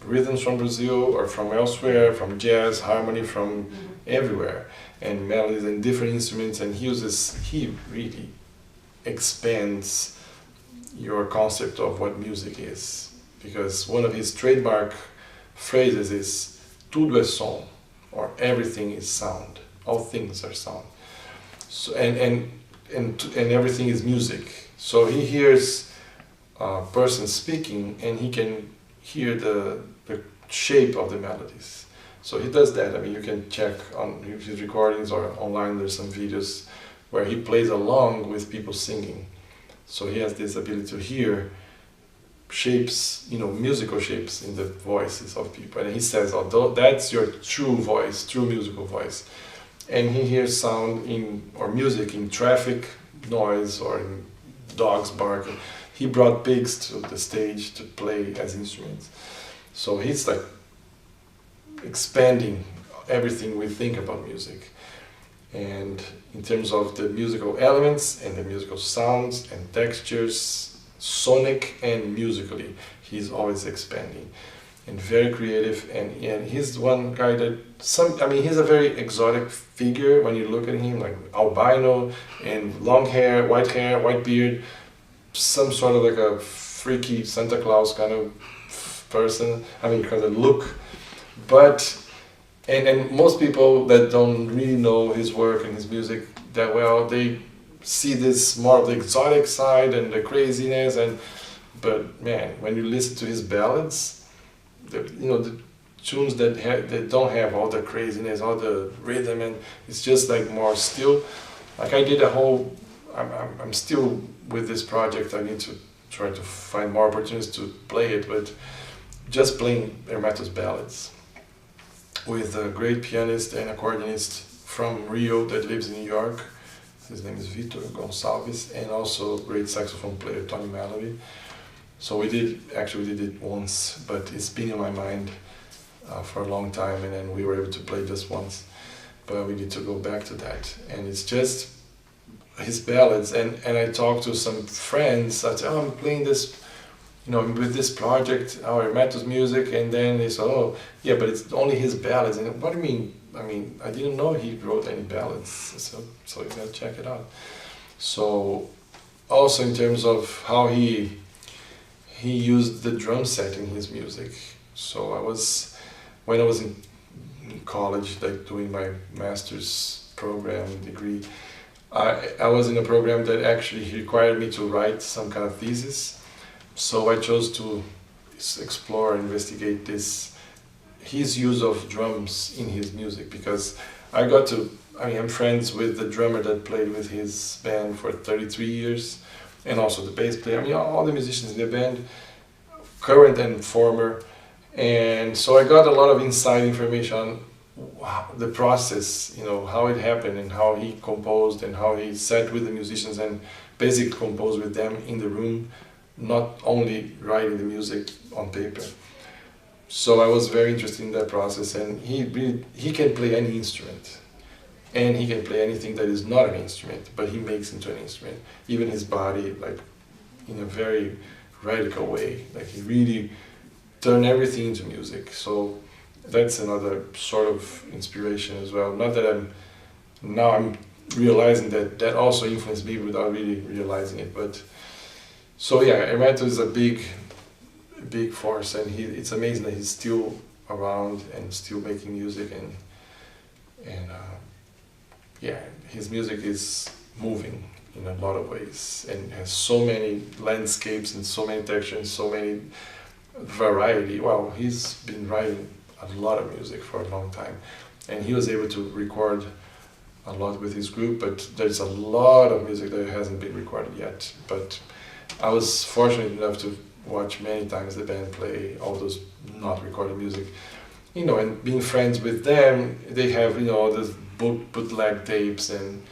rhythms from Brazil or from elsewhere, from jazz, harmony from everywhere, and melodies and different instruments, and he really expands your concept of what music is, because one of his trademark phrases is tudo é som, or everything is sound, all things are sound. So and everything is music. So he hears a person speaking, and he can hear the shape of the melodies. So he does that. I mean, you can check on his recordings, or online there's some videos where he plays along with people singing. So he has this ability to hear shapes, you know, musical shapes in the voices of people. And he says, although that's your true voice, true musical voice. And he hears sound or music in traffic noise, or in dogs barking. He brought pigs to the stage to play as instruments. So he's like expanding everything we think about music. And in terms of the musical elements and the musical sounds and textures, sonic and musically, he's always expanding and very creative. And he's one guy that he's a very exotic figure when you look at him, like albino and long hair, white beard, some sort of like a freaky Santa Claus kind of person. I mean, kind of look, but and most people that don't really know his work and his music that well, they see this more of the exotic side and the craziness, but man, when you listen to his ballads, the tunes that don't have all the craziness, all the rhythm, and it's just like more still. Like I did I'm still with this project. I need to try to find more opportunities to play it, but just playing Hermeto's ballads with a great pianist and accordionist from Rio that lives in New York. His name is Vitor Gonçalves, and also great saxophone player Tony Mallory. So we did it once, but it's been in my mind for a long time, and then we were able to play just once. But we need to go back to that, and it's just his ballads. And I talked to some friends. I said, I'm playing this, with this project, our Hermeto's music, and then they said, oh yeah, but it's only his ballads. And what do you mean? I mean, I didn't know he wrote any ballads, so you gotta check it out. So also in terms of how he used the drum set in his music. So when I was in college, like doing my master's program degree, I was in a program that actually required me to write some kind of thesis, so I chose to explore, investigate his use of drums in his music, because I'm friends with the drummer that played with his band for 33 years, and also the bass player. I mean, all the musicians in the band, current and former, and so I got a lot of inside information on the process, how it happened and how he composed and how he sat with the musicians and basically composed with them in the room, not only writing the music on paper. So I was very interested in that process, and he can play any instrument, and he can play anything that is not an instrument, but he makes into an instrument, even his body, like in a very radical way. Like he really turned everything into music. So that's another sort of inspiration as well. Not that I'm realizing that also influenced me without really realizing it. But so yeah, Egberto is a big force, and it's amazing that he's still around and still making music, and yeah, his music is moving in a lot of ways and has so many landscapes and so many textures and so many variety. Well, he's been writing a lot of music for a long time, and he was able to record a lot with his group, but there's a lot of music that hasn't been recorded yet. But I was fortunate enough to watch many times the band play all those not recorded music, and being friends with them, they have, those bootleg tapes, and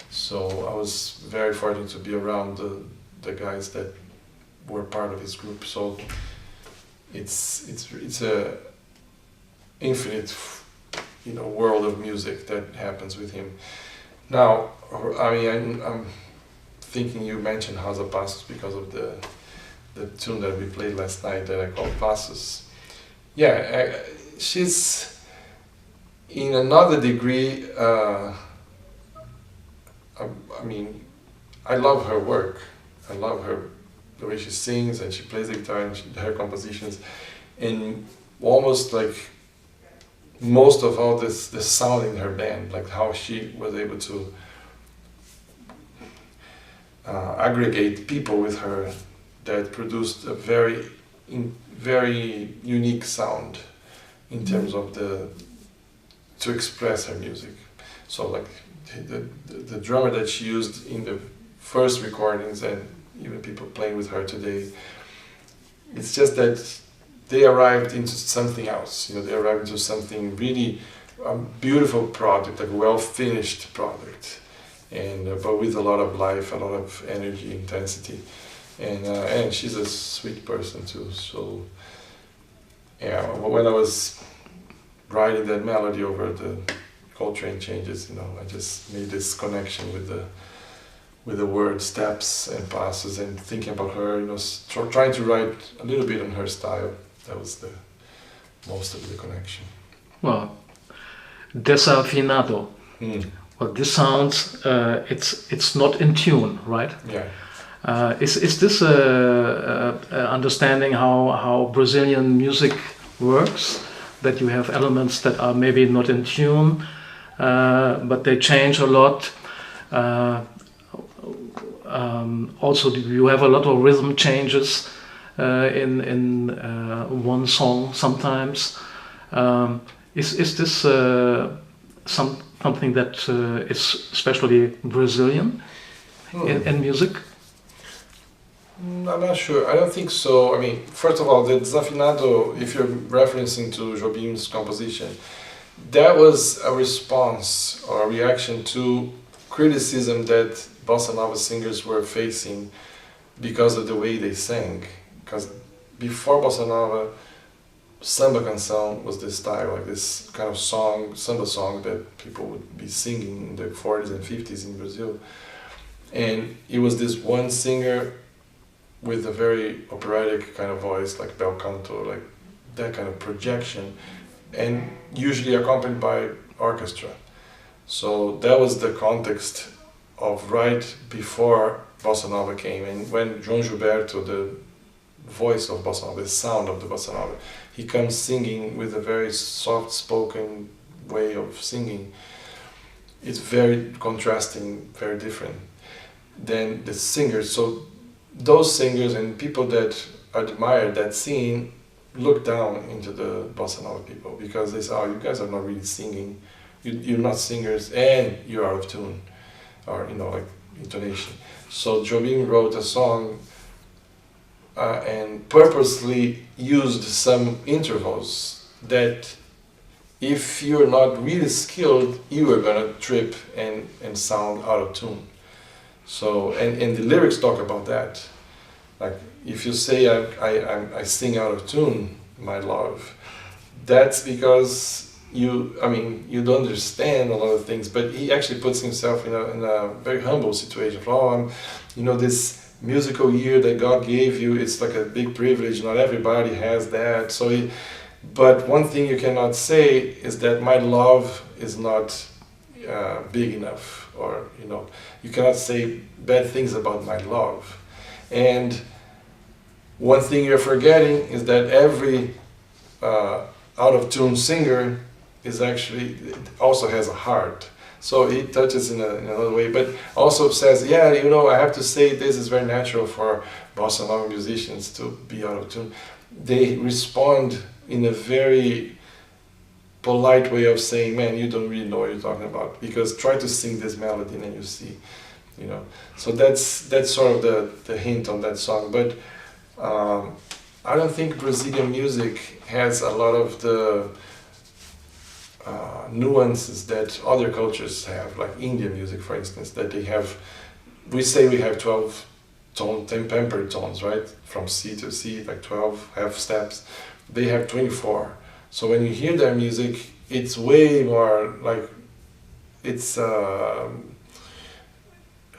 so I was very fortunate to be around the guys that were part of his group. So it's a infinite, world of music that happens with him. Now, I mean, I'm thinking you mentioned House of Passos because of the tune that we played last night that I called Passos. Yeah, she's in another degree. I mean, I love her work. I love the way she sings and she plays the guitar and her compositions, and almost like most of all the sound in her band, like how she was able to aggregate people with her that produced a very unique sound in terms of to express her music. So like the drummer that she used in the first recordings, and even people playing with her today, it's just that they arrived into something else. They arrived into something really beautiful product, like a well-finished product, and but with a lot of life, a lot of energy, intensity, and she's a sweet person too. So yeah, when I was writing that melody over the Coltrane changes, I just made this connection with the word steps and passes, and thinking about her, trying to write a little bit on her style. That was the most of the connection. Well, desafinato. Well, this sounds, it's not in tune, right? Yeah. Is this understanding how Brazilian music works? That you have elements that are maybe not in tune, but they change a lot. Also, you have a lot of rhythm changes in one song sometimes. Is this something that is especially Brazilian in music? I'm not sure. I don't think so. I mean, first of all, the desafinado, if you're referencing to Jobim's composition, that was a response or a reaction to criticism that bossa nova singers were facing because of the way they sang. Because before bossa nova, samba canção was this style, like this kind of song, samba song that people would be singing in the 40s and 50s in Brazil. And it was this one singer with a very operatic kind of voice, like bel canto, like that kind of projection, and usually accompanied by orchestra. So that was the context of right before bossa nova came. And when João Gilberto, the voice of bossa nova, the sound of the bossa nova, he comes singing with a very soft-spoken way of singing. it's very contrasting, very different than the singers. So those singers and people that admire that scene look down into the bossa nova people because they say, oh, you guys are not really singing, you're not singers and you're out of tune, or like intonation. So Jobim wrote a song and purposely used some intervals that if you're not really skilled, you are gonna trip and sound out of tune. So, and the lyrics talk about that. Like, if you say I sing out of tune, my love, that's because you don't understand a lot of things, but he actually puts himself in a very humble situation. Oh, this musical ear that God gave you, it's like a big privilege, not everybody has that. So but one thing you cannot say is that my love is not big enough, or you cannot say bad things about my love. And one thing you're forgetting is that every out-of-tune singer also has a heart. So he touches in another way, but also says, yeah, I have to say this is very natural for bossa nova musicians to be out of tune. They respond in a very polite way of saying, man, you don't really know what you're talking about, because try to sing this melody and you see, So that's sort of the hint on that song. But I don't think Brazilian music has a lot of the nuances that other cultures have, like Indian music, for instance, that they have. We say we have 12 tempered tones, right? From C to C, like 12 half steps. They have 24. So when you hear their music, it's way more like, it's more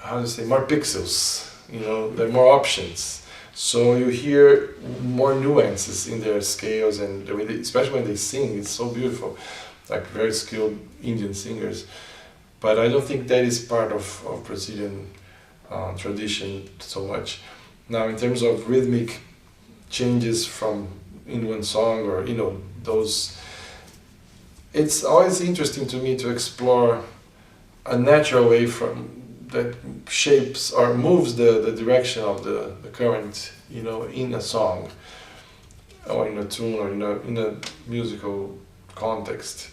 pixels, there are more options. So you hear more nuances in their scales, and especially when they sing, it's so beautiful, like very skilled Indian singers. But I don't think that is part of Brazilian tradition so much. Now, in terms of rhythmic changes in one song, or those, it's always interesting to me to explore a natural way that shapes or moves the direction of the current, in a song, or in a tune, or in a musical context.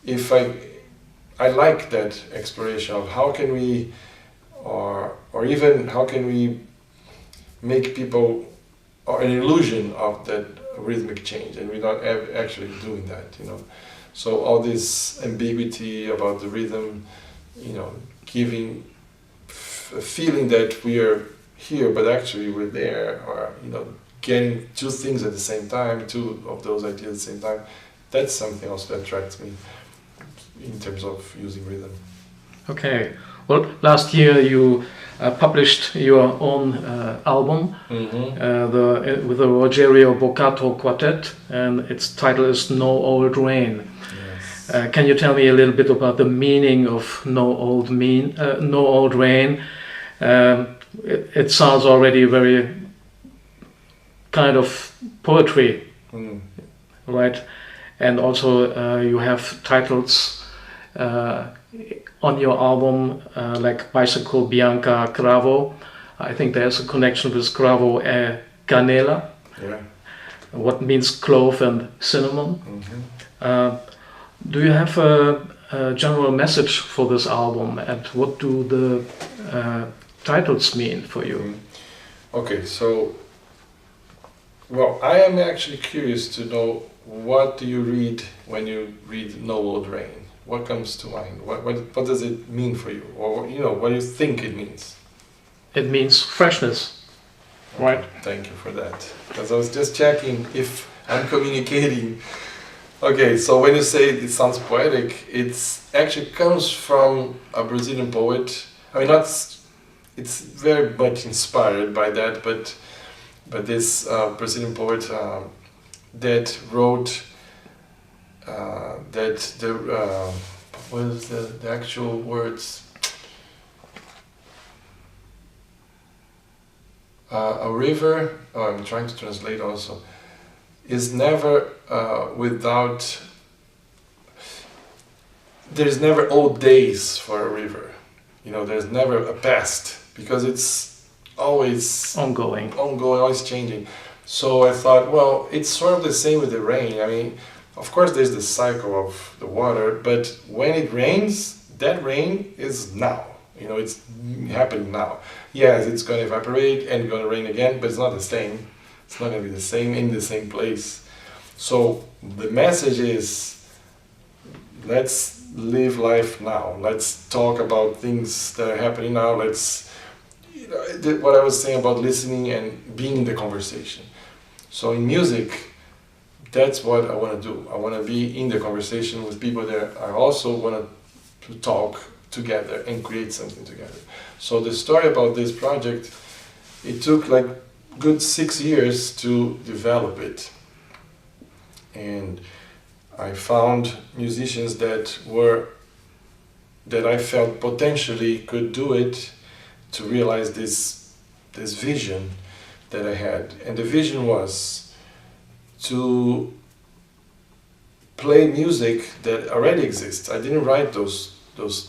If I like that exploration of how can we, or even how can we make people, or an illusion of that rhythmic change, and we're not actually doing that, So all this ambiguity about the rhythm, giving a feeling that we are here, but actually we're there, or getting two things at the same time, two of those ideas at the same time. That's something else that attracts me in terms of using rhythm. Okay. Well, last year you published your own album with the Rogério Boccato Quartet, and its title is No Old Rain. Yes. Can you tell me a little bit about the meaning of No Old Rain? It sounds already very kind of poetry, right? And also you have titles on your album like Bicycle Bianca Cravo. I think there's a connection with Cravo e Canela, what means clove and cinnamon. Do you have a general message for this album, and what do the titles mean for you? Okay, so, well, I am actually curious to know, what do you read when you read No Old Rain? What comes to mind? What does it mean for you? Or, what do you think it means? It means freshness, right? Thank you for that. Because I was just checking if I'm communicating. Okay, so when you say it sounds poetic, it actually comes from a Brazilian poet. I mean, it's very much inspired by that, but this Brazilian poet that wrote what is the actual words? A river, I'm trying to translate also, is never without there's never old days for a river. You know, there's never a past, because it's always ongoing, always changing. So I thought, well, it's sort of the same with the rain. I mean, of course there's the cycle of the water, but when it rains, that rain is now. You know, it's happening now. Yes, it's going to evaporate and going to rain again, but it's not the same. It's not going to be the same in the same place. So the message is, let's live life now. Let's talk about things that are happening now. Let's, you know, what I was saying about listening and being in the conversation. So in music, that's what I want to do. I want to be in the conversation with people that I also want to talk together and create something together. So the story about this project, it took like good 6 years to develop it. And I found musicians that I felt potentially could do it, to realize this vision that I had. And the vision was to play music that already exists. I didn't write those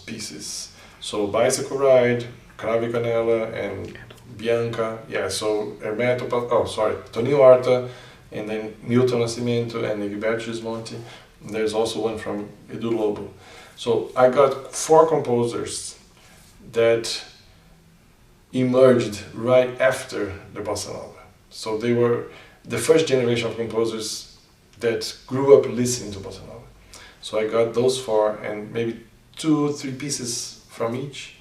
pieces. So Bicycle Ride, Cravo e Canela, and Bianca, yeah, so Hermeto, Toninho Horta, and then Milton Nascimento and Egberto Gismonti. There's also one from Edu Lobo. So I got 4 composers that emerged right after the Bossa Nova. So they were the first generation of composers that grew up listening to Bossa Nova. So I got those 4 and maybe 2 or 3 pieces from each,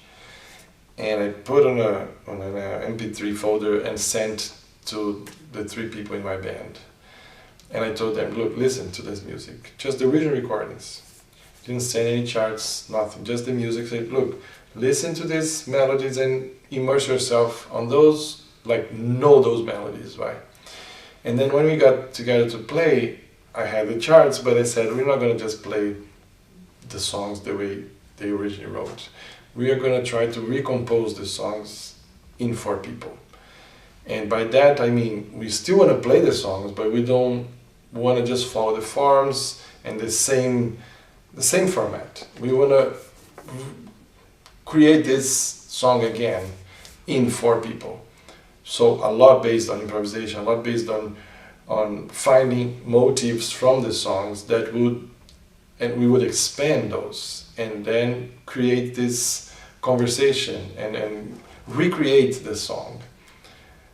and I put on an MP3 folder and sent to the 3 people in my band. And I told them, look, listen to this music, just the original recordings. Didn't send any charts, nothing, just the music. Said, look, listen to these melodies and immerse yourself on those, like know those melodies, right? And then when we got together to play, I had the charts, but I said, we're not going to just play the songs the way they originally wrote. We are going to try to recompose the songs in 4 people. And by that I mean, we still want to play the songs, but we don't want to just follow the forms and the same format. We want to create this song again in 4 people. So a lot based on improvisation, a lot based on finding motifs from the songs that we would expand those and then create this conversation and recreate the song.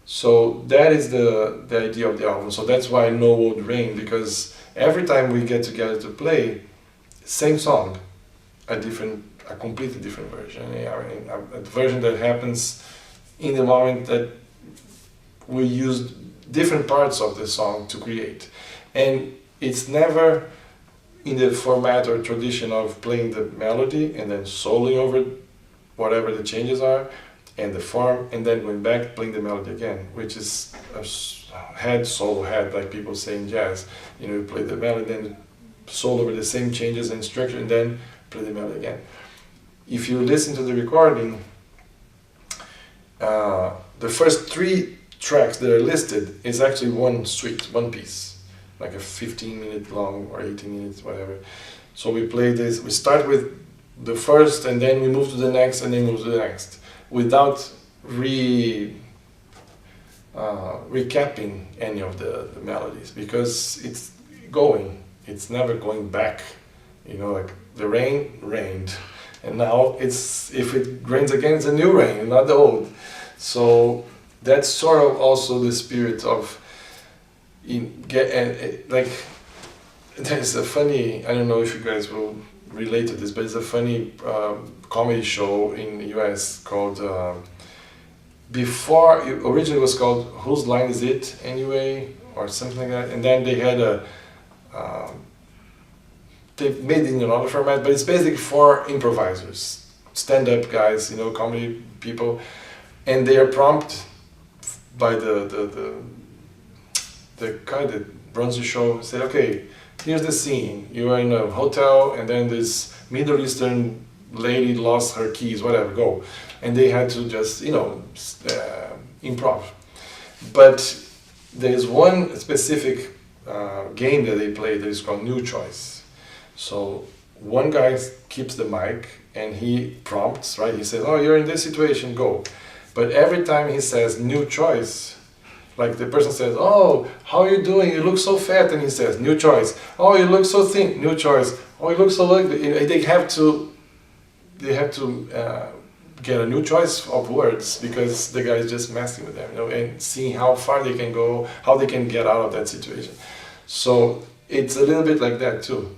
So that is the idea of the album. So that's why No Old Rain, because every time we get together to play, same song, a completely different version. A version that happens in the moment that we use different parts of the song to create. And it's never in the format or tradition of playing the melody and then soloing over whatever the changes are, and the form, and then going back, playing the melody again, which is a solo head, like people say in jazz. You know, you play the melody, then solo over the same changes and structure, and then play the melody again. If you listen to the recording, the first 3 tracks that are listed is actually one suite, one piece, like a 15-minute long or 18 minutes, whatever. So we play this, we start with the first, and then we move to the next, and then move to the next, without recapping any of the melodies, because it's going, it's never going back. You know, like the rain rained, and now it's, if it rains again, it's a new rain, not the old. So that's sort of also the spirit of like, there's a funny, I don't know if you guys will relate to this, but it's a funny comedy show in the US called, before, it originally was called Whose Line Is It Anyway, or something like that, and then they had they made it in another format, but it's basically for improvisers, stand-up guys, you know, comedy people, and they are prompted by the guy that runs the show, say, okay, here's the scene. You are in a hotel, and then this Middle Eastern lady lost her keys, whatever, go. And they had to just, you know, improv. But there's one specific game that they play that is called New Choice. So one guy keeps the mic and he prompts, right? He says, oh, you're in this situation, go. But every time he says new choice, like the person says, oh, how are you doing? You look so fat. And he says, new choice. Oh, you look so thin, new choice. Oh, you look so ugly. You know, they have to get a new choice of words because the guy is just messing with them, you know, and seeing how far they can go, how they can get out of that situation. So it's a little bit like that too.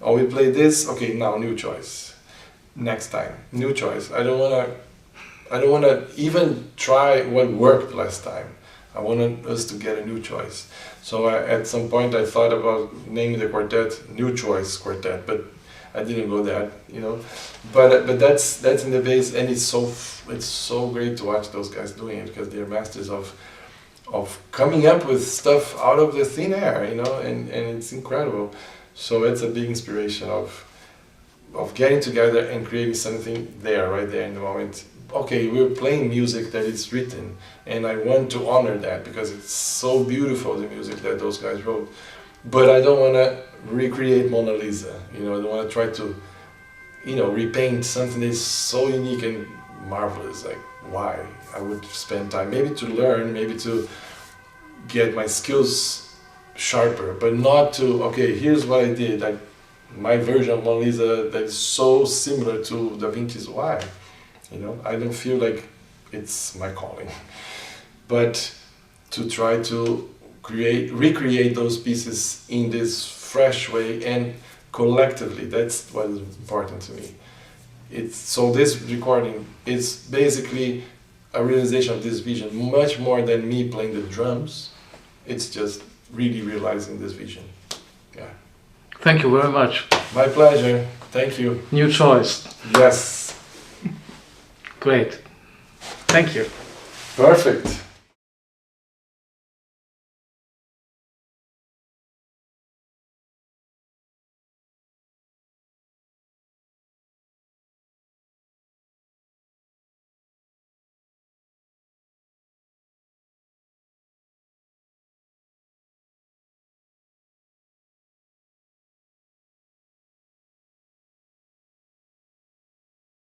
Oh, we play this, okay, now new choice. Next time, new choice. I don't wanna even try what worked last time. I wanted us to get a new choice. So at some point I thought about naming the quartet New Choice Quartet, but I didn't go there, you know. But that's in the base, and it's so great to watch those guys doing it because they're masters of coming up with stuff out of the thin air, you know, and it's incredible. So it's a big inspiration of getting together and creating something there, right there in the moment. Okay, we're playing music that is written, and I want to honor that because it's so beautiful, the music that those guys wrote. But I don't want to recreate Mona Lisa, you know, I don't want to try to, you know, repaint something that's so unique and marvelous. Like, why? I would spend time maybe to learn, maybe to get my skills sharper, but not to, okay, here's what I did, like my version of Mona Lisa that is so similar to Da Vinci's. Why? You know, I don't feel like it's my calling. But to try to recreate those pieces in this fresh way and collectively, that's what is important to me. So this recording is basically a realization of this vision, much more than me playing the drums. It's just really realizing this vision. Yeah. Thank you very much. My pleasure. Thank you. New choice. Yes. Great. Thank you. Perfect.